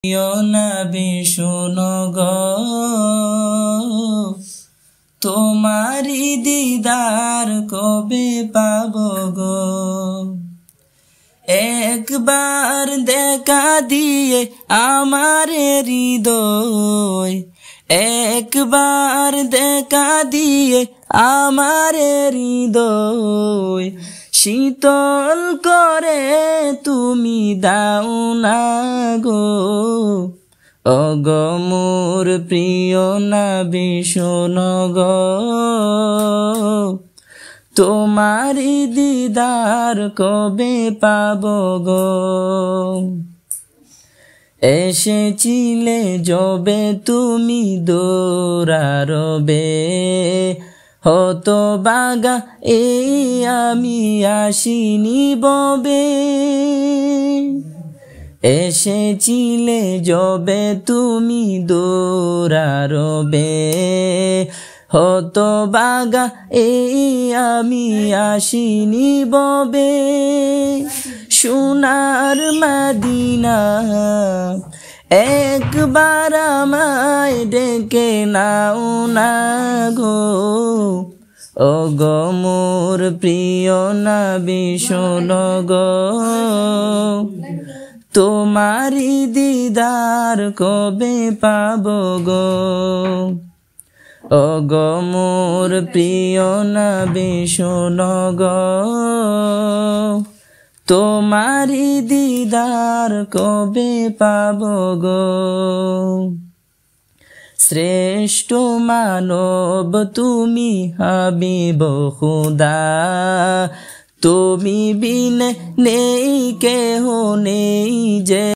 প্রিয় নবী শোনো গো, তোমারি দিদার কবে পাবো গো। একবার দেখা দিয়ে আমার হৃদয়, একবার দেখা দিয়ে আমার হৃদয় শীতল করে তুমি দাও না গো। ওগো মোর প্রিয় নবী শোনো গো, তোমারি দিদার কবে পাবো গো। এসেছিলে যবে তুমি দৌড়ারবে, হতভাগা এই আমি আসিনি ববে। এসেছিলে যবে তুমি দৌড়ারবে, হতভাগা এই আমি আসিনি ববে। সোনার মদিনা একবার আমায় ডেকে নাও না গো। ওগো মোর প্রিয় নবী শোনো গো, তোমারি দিদার কবে পাবো গো। ওগো মোর প্রিয় নবী শোনো গো, তোমারি দিদার কবে পাবো গো। শ্রেষ্ঠ মানব তুমি হাবিব খুদা, তুমি বিনে নেই কেহ নেই যে।